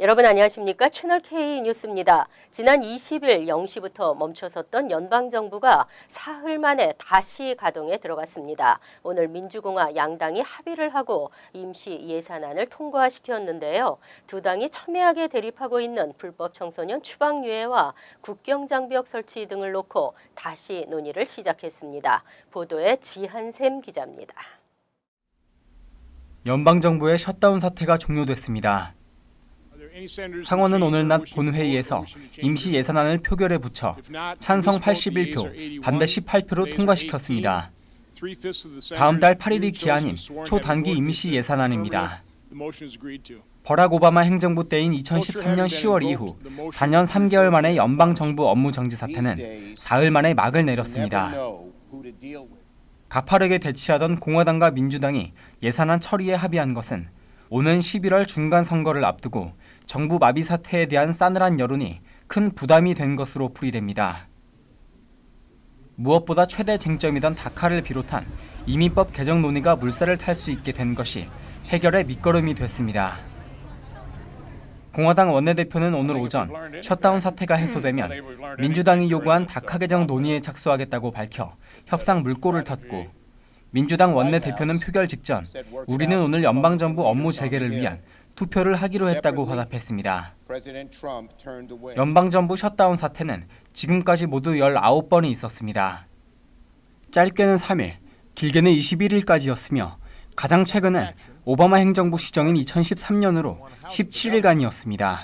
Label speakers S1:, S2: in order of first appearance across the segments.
S1: 여러분 안녕하십니까? 채널 K 뉴스입니다. 지난 20일 0시부터 멈춰섰던 연방정부가 사흘 만에 다시 가동에 들어갔습니다. 오늘 민주공화 양당이 합의를 하고 임시 예산안을 통과시켰는데요. 두 당이 첨예하게 대립하고 있는 불법 청소년 추방 유예와 국경장벽 설치 등을 놓고 다시 논의를 시작했습니다. 보도에 지한샘 기자입니다.
S2: 연방정부의 셧다운 사태가 종료됐습니다. 상원은 오늘 낮 본회의에서 임시 예산안을 표결에 붙여 찬성 81표, 반대 18표로 통과시켰습니다. 다음 달 8일이 기한인 초단기 임시 예산안입니다. 버락 오바마 행정부 때인 2013년 10월 이후 4년 3개월 만에 연방정부 업무 정지 사태는 사흘 만에 막을 내렸습니다. 가파르게 대치하던 공화당과 민주당이 예산안 처리에 합의한 것은 오는 11월 중간 선거를 앞두고 정부 마비 사태에 대한 싸늘한 여론이 큰 부담이 된 것으로 풀이됩니다. 무엇보다 최대 쟁점이던 다카를 비롯한 이민법 개정 논의가 물살을 탈 수 있게 된 것이 해결의 밑거름이 됐습니다. 공화당 원내대표는 오늘 오전 셧다운 사태가 해소되면 민주당이 요구한 다카 개정 논의에 착수하겠다고 밝혀 협상 물꼬를 탔고, 민주당 원내대표는 표결 직전 우리는 오늘 연방정부 업무 재개를 위한 투표를 하기로 했다고 화답했습니다. 연방정부 셧다운 사태는 지금까지 모두 19번이 있었습니다. 짧게는 3일, 길게는 21일까지였으며 가장 최근은 오바마 행정부 시정인 2013년으로 17일간이었습니다.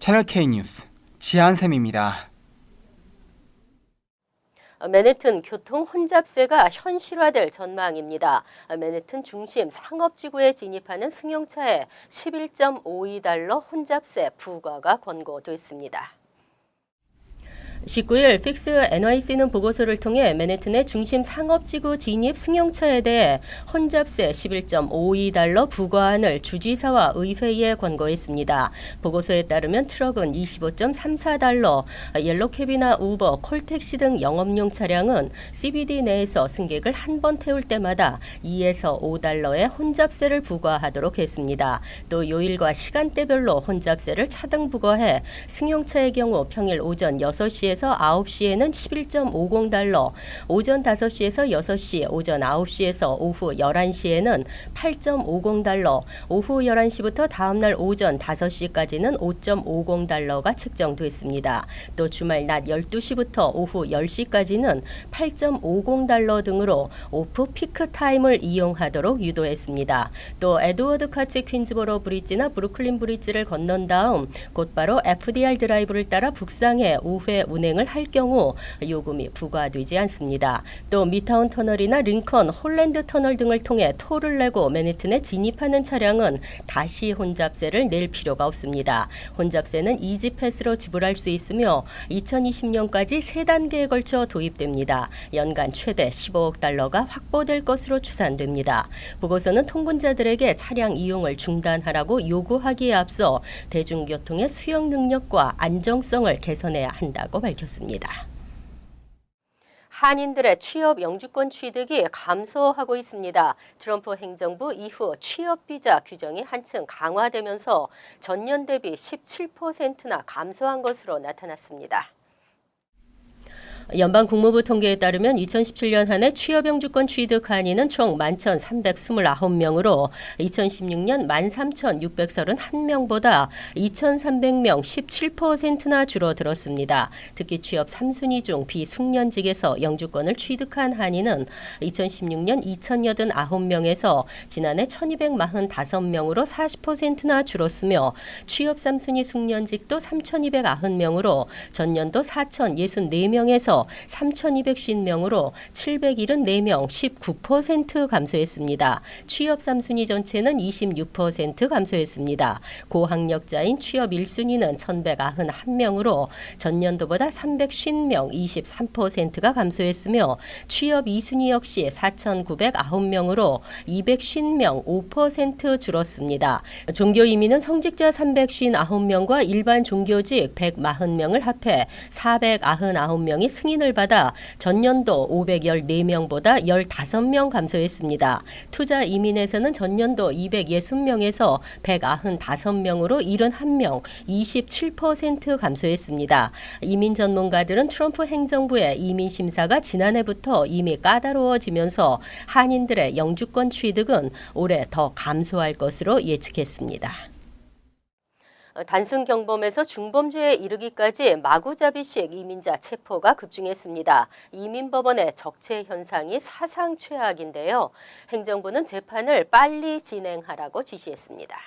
S2: 채널 K 뉴스 지한샘입니다.
S1: 맨해튼 교통 혼잡세가 현실화될 전망입니다. 맨해튼 중심 상업지구에 진입하는 승용차에 11.52달러 혼잡세 부과가 권고됐습니다. 19일 픽스 NYC는 보고서를 통해 맨해튼의 중심 상업지구 진입 승용차에 대해 혼잡세 11.52달러 부과안을 주지사와 의회에 권고했습니다. 보고서에 따르면 트럭은 25.34달러, 옐로캡이나 우버, 콜택시 등 영업용 차량은 CBD 내에서 승객을 한 번 태울 때마다 2에서 5달러의 혼잡세를 부과하도록 했습니다. 또 요일과 시간대별로 혼잡세를 차등 부과해 승용차의 경우 평일 오전 6시에서 9시에는 11.50달러, 오전 5시에서 6시, 오전 9시에서 오후 11시에는 8.50달러, 오후 11시부터 다음날 오전 5시까지는 5.50달러가 책정됐습니다. 또 주말 낮 12시부터 오후 10시까지는 8.50달러 등으로 오프 피크 타임을 이용하도록 유도했습니다. 또 에드워드 카츠 퀸즈보로 브리지나 브루클린 브리지를 건넌 다음 곧바로 FDR 드라이브를 따라 북상해 우회 운행을 할 경우 요금이 부과되지 않습니다. 또 미타운 터널이나 링컨, 홀랜드 터널 등을 통해 톨을 내고 맨해튼에 진입하는 차량은 다시 혼잡세를 낼 필요가 없습니다. 혼잡세는 이지패스로 지불할 수 있으며 2020년까지 3단계에 걸쳐 도입됩니다. 연간 최대 15억 달러가 확보될 것으로 추산됩니다. 보고서는 통근자들에게 차량 이용을 중단하라고 요구하기에 앞서 대중교통의 수용 능력과 안정성을 개선해야 한다고 밝혔습니다. 한인들의 취업 영주권 취득이 감소하고 있습니다. 트럼프 행정부 이후 취업 비자 규정이 한층 강화되면서 전년 대비 17%나 감소한 것으로 나타났습니다. 연방 국무부 통계에 따르면 2017년 한 해 취업 영주권 취득 한인은 총 11,329명으로 2016년 13,631명보다 2,300명 17%나 줄어들었습니다. 특히 취업 3순위 중 비숙련직에서 영주권을 취득한 한인은 2016년 2,089명에서 지난해 1,245명으로 40%나 줄었으며 취업 3순위 숙련직도 3,290명으로 전년도 4,064명에서 3,250명으로 774명 19% 감소했습니다. 취업 3순위 전체는 26% 감소했습니다. 고학력자인 취업 1순위는 1,191명으로 전년도보다 350명 23%가 감소했으며 취업 2순위 역시 4,909명으로 250명 5% 줄었습니다. 종교 이민은 성직자 359명과 일반 종교직 140명을 합해 499명이 승 승인을 받아 전년도 514명보다 15명 감소했습니다. 투자 이민에서는 전년도 260명에서 195명으로 71명, 27% 감소했습니다. 이민 전문가들은 트럼프 행정부의 이민 심사가 지난해부터 이미 까다로워지면서 한인들의 영주권 취득은 올해 더 감소할 것으로 예측했습니다. 단순 경범에서 중범죄에 이르기까지 마구잡이식 이민자 체포가 급증했습니다. 이민법원의 적체 현상이 사상 최악인데요. 행정부는 재판을 빨리 진행하라고 지시했습니다.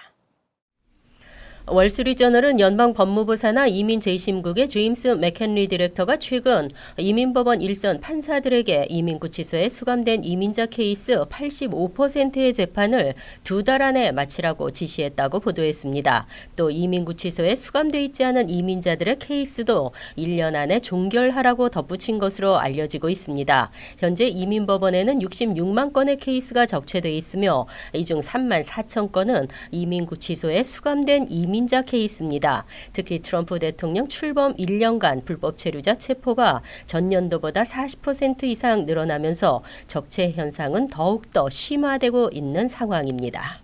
S1: 월스트리트저널은 연방법무부 산하 이민재심국의 제임스 맥켄리 디렉터가 최근 이민법원 일선 판사들에게 이민구치소에 수감된 이민자 케이스 85%의 재판을 2달 안에 마치라고 지시했다고 보도했습니다. 또 이민구치소에 수감돼 있지 않은 이민자들의 케이스도 1년 안에 종결하라고 덧붙인 것으로 알려지고 있습니다. 현재 이민법원에는 66만 건의 케이스가 적체돼 있으며 이 중 3만 4천 건은 이민구치소에 수감된 이민자 케이스입니다. 특히 트럼프 대통령 출범 1년간 불법 체류자 체포가 전년도보다 40% 이상 늘어나면서 적체 현상은 더욱더 심화되고 있는 상황입니다.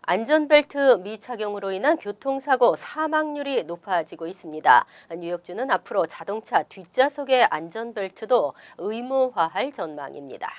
S1: 안전벨트 미착용으로 인한 교통사고 사망률이 높아지고 있습니다. 뉴욕주는 앞으로 자동차 뒷좌석의 안전벨트도 의무화할 전망입니다.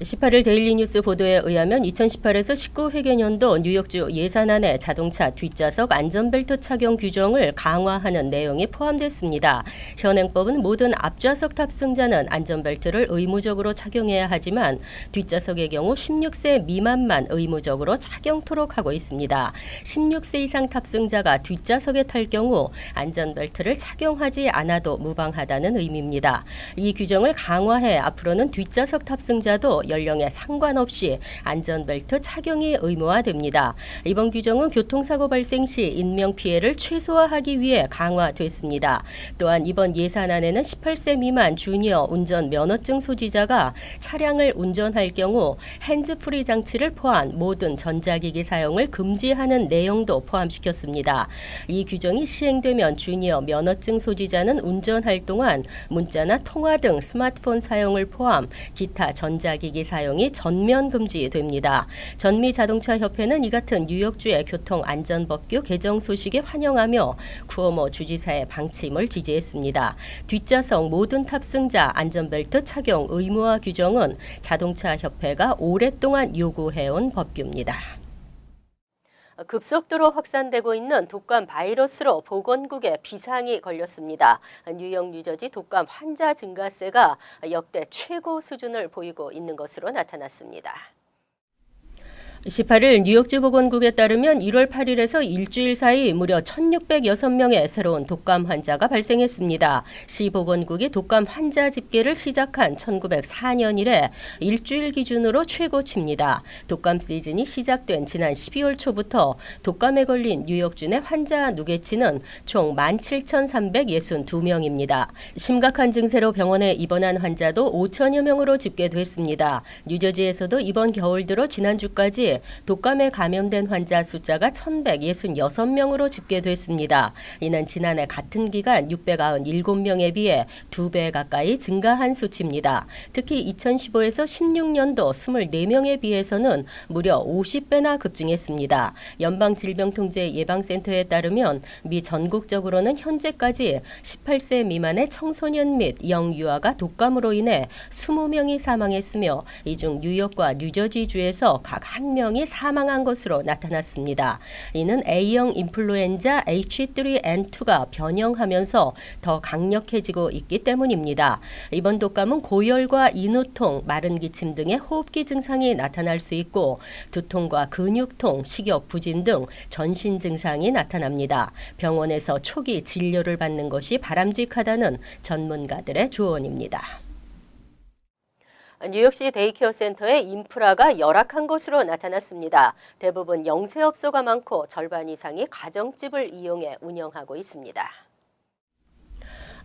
S1: 18일 데일리 뉴스 보도에 의하면 2018에서 19 회계년도 뉴욕주 예산안에 자동차 뒷좌석 안전벨트 착용 규정을 강화하는 내용이 포함됐습니다. 현행법은 모든 앞좌석 탑승자는 안전벨트를 의무적으로 착용해야 하지만 뒷좌석의 경우 16세 미만만 의무적으로 착용토록 하고 있습니다. 16세 이상 탑승자가 뒷좌석에 탈 경우 안전벨트를 착용하지 않아도 무방하다는 의미입니다. 이 규정을 강화해 앞으로는 뒷좌석 탑승자도 연령에 상관없이 안전벨트 착용이 의무화됩니다. 이번 규정은 교통사고 발생 시 인명피해를 최소화하기 위해 강화됐습니다. 또한 이번 예산안에는 18세 미만 주니어 운전 면허증 소지자가 차량을 운전할 경우 핸즈프리 장치를 포함 모든 전자기기 사용을 금지하는 내용도 포함시켰습니다. 이 규정이 시행되면 주니어 면허증 소지자는 운전할 동안 문자나 통화 등 스마트폰 사용을 포함 기타 전자기기 사용이 전면 금지됩니다. 전미자동차협회는 이 같은 뉴욕주의 교통안전법규 개정 소식에 환영하며 쿠오모 주지사의 방침을 지지했습니다. 뒷좌석 모든 탑승자 안전벨트 착용 의무화 규정은 자동차협회가 오랫동안 요구해온 법규입니다. 급속도로 확산되고 있는 독감 바이러스로 보건국에 비상이 걸렸습니다. 뉴욕, 뉴저지 독감 환자 증가세가 역대 최고 수준을 보이고 있는 것으로 나타났습니다. 18일 뉴욕주 보건국에 따르면 1월 8일에서 일주일 사이 무려 1,606명의 새로운 독감 환자가 발생했습니다. 시 보건국이 독감 환자 집계를 시작한 1904년 이래 일주일 기준으로 최고치입니다. 독감 시즌이 시작된 지난 12월 초부터 독감에 걸린 뉴욕주 내 환자 누계치는 총 17,362명입니다. 심각한 증세로 병원에 입원한 환자도 5천여 명으로 집계됐습니다. 뉴저지에서도 이번 겨울 들어 지난주까지 독감에 감염된 환자 숫자가 1,166명으로 집계됐습니다. 이는 지난해 같은 기간 697명에 비해 2배 가까이 증가한 수치입니다. 특히 2015에서 16년도 24명에 비해서는 무려 50배나 급증했습니다. 연방질병통제예방센터에 따르면 미 전국적으로는 현재까지 18세 미만의 청소년 및 영유아가 독감으로 인해 20명이 사망했으며 이 중 뉴욕과 뉴저지주에서 각 1명이 사망한 것으로 나타났습니다. 이는 A형 인플루엔자 H3N2가 변형하면서 더 강력해지고 있기 때문입니다. 이번 독감은 고열과 인후통, 마른 기침 등의 호흡기 증상이 나타날 수 있고 두통과 근육통, 식욕 부진 등 전신 증상이 나타납니다. 병원에서 초기 진료를 받는 것이 바람직하다는 전문가들의 조언입니다. 뉴욕시 데이케어 센터의 인프라가 열악한 것으로 나타났습니다. 대부분 영세업소가 많고 절반 이상이 가정집을 이용해 운영하고 있습니다.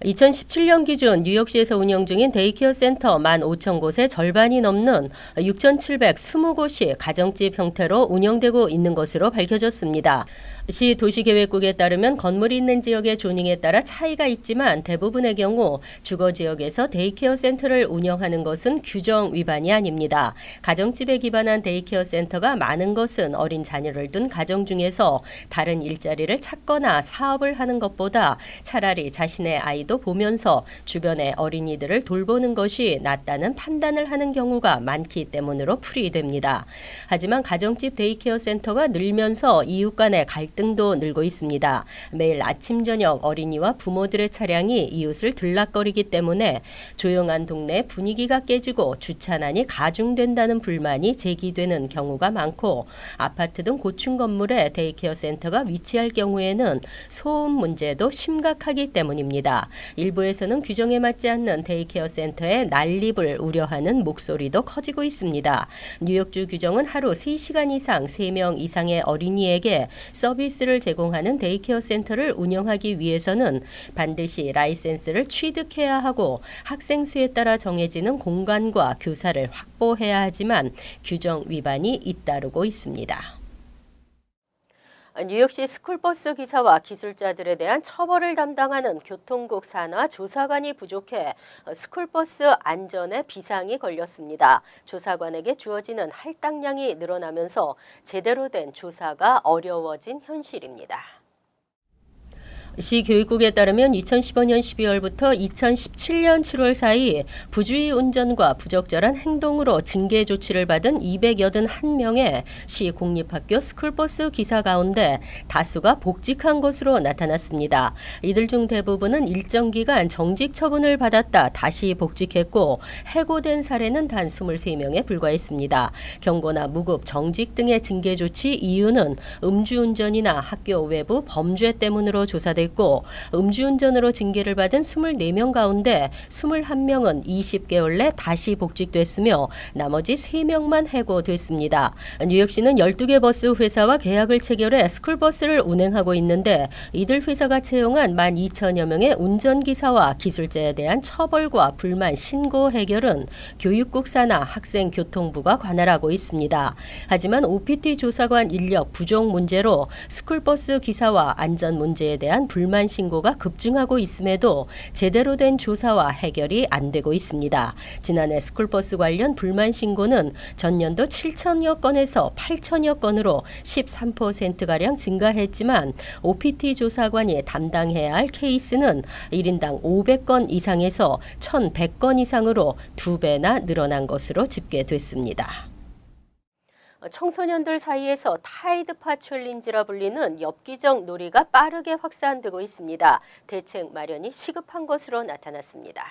S1: 2017년 기준 뉴욕시에서 운영 중인 데이케어 센터 15,000곳의 절반이 넘는 6,720곳이 가정집 형태로 운영되고 있는 것으로 밝혀졌습니다. 시 도시계획국에 따르면 건물이 있는 지역의 조닝에 따라 차이가 있지만 대부분의 경우 주거 지역에서 데이케어 센터를 운영하는 것은 규정 위반이 아닙니다. 가정집에 기반한 데이케어 센터가 많은 것은 어린 자녀를 둔 가정 중에서 다른 일자리를 찾거나 사업을 하는 것보다 차라리 자신의 아이도 보면서 주변의 어린이들을 돌보는 것이 낫다는 판단을 하는 경우가 많기 때문으로 풀이됩니다. 하지만 가정집 데이케어 센터가 늘면서 이웃 간의 갈등도 늘고 있습니다. 매일 아침 저녁 어린이와 부모들의 차량이 이웃을 들락거리기 때문에 조용한 동네 분위기가 깨지고 주차난이 가중된다는 불만이 제기되는 경우가 많고 아파트 등 고층 건물에 데이케어 센터가 위치할 경우에는 소음 문제도 심각하기 때문입니다. 일부에서는 규정에 맞지 않는 데이케어 센터의 난립을 우려하는 목소리도 커지고 있습니다. 뉴욕주 규정은 하루 3시간 이상 3명 이상의 어린이에게 서비스를 제공하는 데이케어 센터를 운영하기 위해서는 반드시 라이센스를 취득해야 하고 학생 수에 따라 정해지는 공간과 교사를 확보해야 하지만 규정 위반이 잇따르고 있습니다. 뉴욕시 스쿨버스 기사와 기술자들에 대한 처벌을 담당하는 교통국 산하 조사관이 부족해 스쿨버스 안전에 비상이 걸렸습니다. 조사관에게 주어지는 할당량이 늘어나면서 제대로 된 조사가 어려워진 현실입니다. 시 교육국에 따르면 2015년 12월부터 2017년 7월 사이 부주의 운전과 부적절한 행동으로 징계 조치를 받은 281명의 시 공립학교 스쿨버스 기사 가운데 다수가 복직한 것으로 나타났습니다. 이들 중 대부분은 일정 기간 정직 처분을 받았다 다시 복직했고 해고된 사례는 단 23명에 불과했습니다. 경고나 무급, 정직 등의 징계 조치 이유는 음주운전이나 학교 외부 범죄 때문으로 조사됐고 음주운전으로 징계를 받은 24명 가운데 21명은 20개월 내 다시 복직됐으며 나머지 3명만 해고됐습니다. 뉴욕시는 12개 버스 회사와 계약을 체결해 스쿨버스를 운행하고 있는데 이들 회사가 채용한 12,000여 명의 운전기사와 기술자에 대한 처벌과 불만 신고 해결은 교육국 산하 학생교통부가 관할하고 있습니다. 하지만 OPT 조사관 인력 부족 문제로 스쿨버스 기사와 안전 문제에 대한 불만 신고가 급증하고 있음에도 제대로 된 조사와 해결이 안 되고 있습니다. 지난해 스쿨버스 관련 불만 신고는 전년도 7천여 건에서 8천여 건으로 13%가량 증가했지만 OPT 조사관이 담당해야 할 케이스는 1인당 500건 이상에서 1,100건 이상으로 2배나 늘어난 것으로 집계됐습니다. 청소년들 사이에서 타이드파 챌린지라 불리는 엽기적 놀이가 빠르게 확산되고 있습니다. 대책 마련이 시급한 것으로 나타났습니다.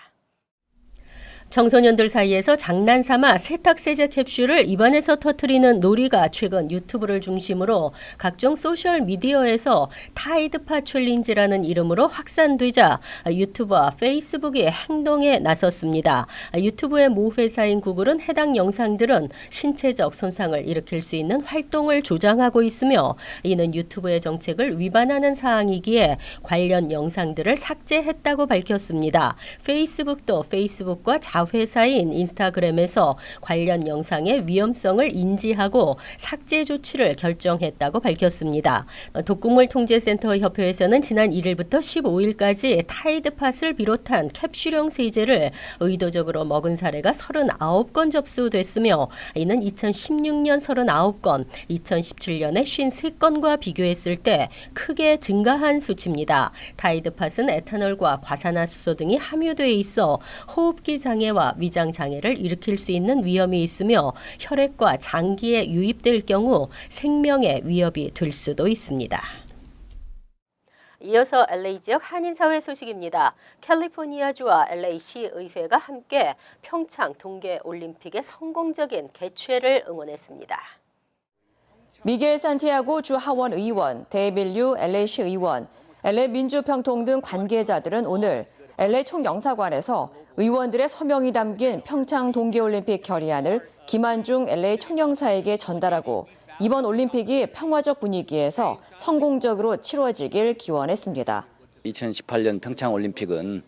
S1: 청소년들 사이에서 장난삼아 세탁세제 캡슐을 입안에서 터뜨리는 놀이가 최근 유튜브를 중심으로 각종 소셜미디어에서 타이드파 챌린지라는 이름으로 확산되자 유튜브와 페이스북이 행동에 나섰습니다. 유튜브의 모 회사인 구글은 해당 영상들은 신체적 손상을 일으킬 수 있는 활동을 조장하고 있으며 이는 유튜브의 정책을 위반하는 사항이기에 관련 영상들을 삭제했다고 밝혔습니다. 페이스북도 페이스북과 회사인 인스타그램에서 관련 영상의 위험성을 인지하고 삭제 조치를 결정했다고 밝혔습니다. 독극물통제센터 협회에서는 지난 1일부터 15일까지 타이드팟을 비롯한 캡슐형 세제를 의도적으로 먹은 사례가 39건 접수됐으며 이는 2016년 39건, 2017년에 53건과 비교했을 때 크게 증가한 수치입니다. 타이드팟은 에탄올과 과산화수소 등이 함유되어 있어 호흡기 장애와 위장 장애를 일으킬 수 있는 위험이 있으며 혈액과 장기에 유입될 경우 생명의 위협이 될 수도 있습니다. 이어서 LA 지역 한인사회 소식입니다. 캘리포니아주와 LA시 의회가 함께 평창 동계올림픽의 성공적인 개최를 응원했습니다.
S3: 미겔 산티아고 주 하원 의원, 데이빌 류 LA시 의원, LA 민주평통 등 관계자들은 오늘 LA 총영사관에서 의원들의 서명이 담긴 평창 동계올림픽 결의안을 김한중 LA 총영사에게 전달하고 이번 올림픽이 평화적 분위기에서 성공적으로 치러지길 기원했습니다.
S4: 2018년 평창올림픽은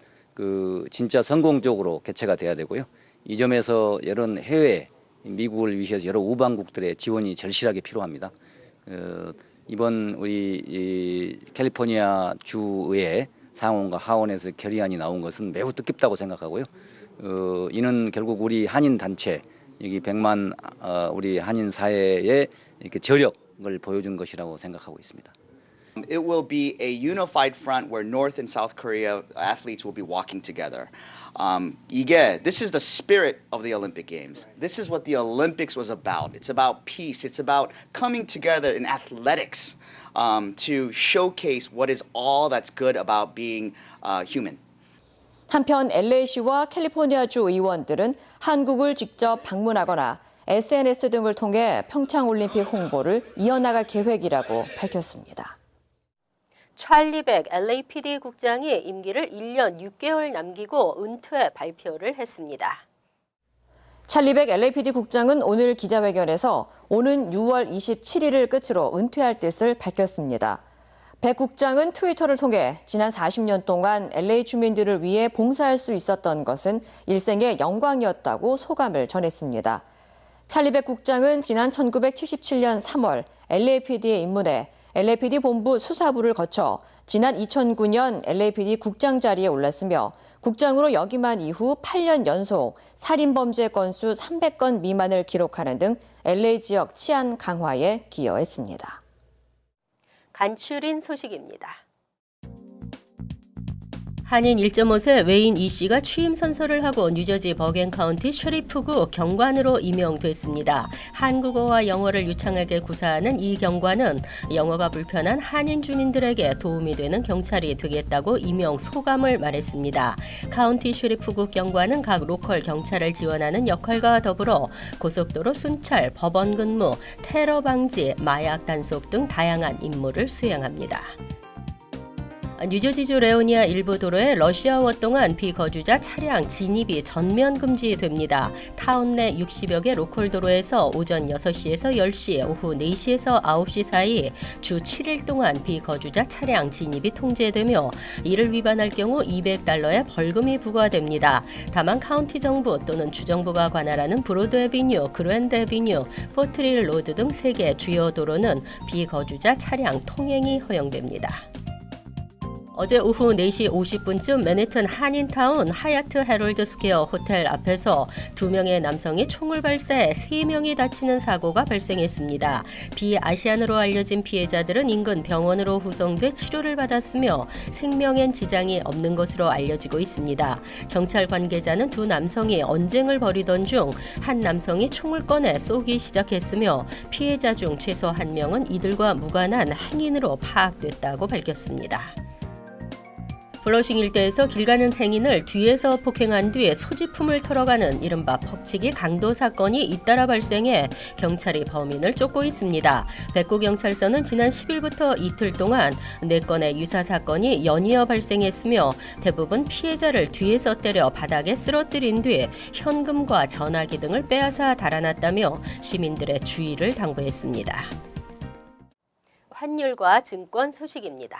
S4: 진짜 성공적으로 개최가 돼야 되고요. 이 점에서 여러 해외, 미국을 위해서 여러 우방국들의 지원이 절실하게 필요합니다. 이번 우리 이 캘리포니아 주의 상원과 하원에서 결의안이 나온 것은 매우 뜻깊다고 생각하고요. 이는 결국 우리 한인 단체 여기 100만 우리 한인 사회의 이렇게 저력을 보여준 것이라고 생각하고 있습니다.
S5: It will be a unified front where North and South Korea athletes will be walking together. This is the spirit of the Olympic Games. This is what the Olympics was about. It's about peace. It's about coming together in athletics to showcase what is all that's good about being human.
S3: 한편 LA시와 캘리포니아주 의원들은 한국을 직접 방문하거나 SNS 등을 통해 평창올림픽 홍보를 이어나갈 계획이라고 밝혔습니다.
S1: 찰리 백 LAPD 국장이 임기를 1년 6개월 남기고 은퇴 발표를 했습니다.
S3: 찰리 백 LAPD 국장은 오늘 기자회견에서 오는 6월 27일을 끝으로 은퇴할 뜻을 밝혔습니다. 백 국장은 트위터를 통해 지난 40년 동안 LA 주민들을 위해 봉사할 수 있었던 것은 일생의 영광이었다고 소감을 전했습니다. 찰리 백 국장은 지난 1977년 3월 LAPD에 입문해 LAPD 본부 수사부를 거쳐 지난 2009년 LAPD 국장 자리에 올랐으며 국장으로 역임한 이후 8년 연속 살인범죄 건수 300건 미만을 기록하는 등 LA 지역 치안 강화에 기여했습니다.
S1: 간추린 소식입니다. 한인 1.5세 웨인 이 씨가 취임 선서를 하고 뉴저지 버겐 카운티 셰리프구 경관으로 임명됐습니다. 한국어와 영어를 유창하게 구사하는 이 경관은 영어가 불편한 한인 주민들에게 도움이 되는 경찰이 되겠다고 임명 소감을 말했습니다. 카운티 셰리프구 경관은 각 로컬 경찰을 지원하는 역할과 더불어 고속도로 순찰, 법원 근무, 테러 방지, 마약 단속 등 다양한 임무를 수행합니다. 뉴저지주 레오니아 일부 도로에 러시아워 동안 비거주자 차량 진입이 전면 금지됩니다. 타운 내 60여 개 로컬 도로에서 오전 6시에서 10시, 오후 4시에서 9시 사이 주 7일 동안 비거주자 차량 진입이 통제되며 이를 위반할 경우 $200의 벌금이 부과됩니다. 다만 카운티 정부 또는 주정부가 관할하는 브로드 애비뉴, 그랜드 애비뉴, 포트릴 로드 등 3개 주요 도로는 비거주자 차량 통행이 허용됩니다. 어제 오후 4시 50분쯤 맨해튼 한인타운 하얏트 헤럴드 스퀘어 호텔 앞에서 2명의 남성이 총을 발사해 3명이 다치는 사고가 발생했습니다. 비아시안으로 알려진 피해자들은 인근 병원으로 후송돼 치료를 받았으며 생명엔 지장이 없는 것으로 알려지고 있습니다. 경찰 관계자는 두 남성이 언쟁을 벌이던 중 한 남성이 총을 꺼내 쏘기 시작했으며 피해자 중 최소 1명은 이들과 무관한 행인으로 파악됐다고 밝혔습니다. 플러싱 일대에서 길 가는 행인을 뒤에서 폭행한 뒤에 소지품을 털어가는 이른바 퍽치기 강도 사건이 잇따라 발생해 경찰이 범인을 쫓고 있습니다. 백구경찰서는 지난 10일부터 이틀 동안 4건의 유사 사건이 연이어 발생했으며 대부분 피해자를 뒤에서 때려 바닥에 쓰러뜨린 뒤 현금과 전화기 등을 빼앗아 달아났다며 시민들의 주의를 당부했습니다. 환율과 증권 소식입니다.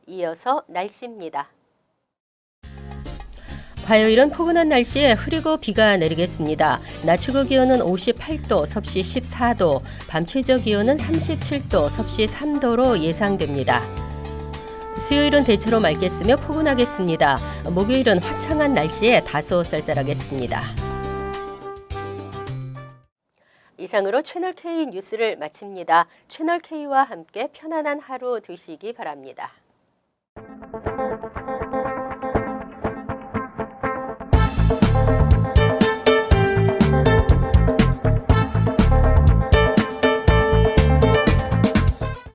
S1: 이어서 날씨입니다. 화요일은 포근한 날씨에 흐리고 비가 내리겠습니다. 낮 최고 기온은 58도, 섭씨 14도, 밤 최저 기온은 37도, 섭씨 3도로 예상됩니다. 수요일은 대체로 맑겠으며 포근하겠습니다. 목요일은 화창한 날씨에 다소 쌀쌀하겠습니다. 이상으로 채널K 뉴스를 마칩니다. 채널K와 함께 편안한 하루 되시기 바랍니다.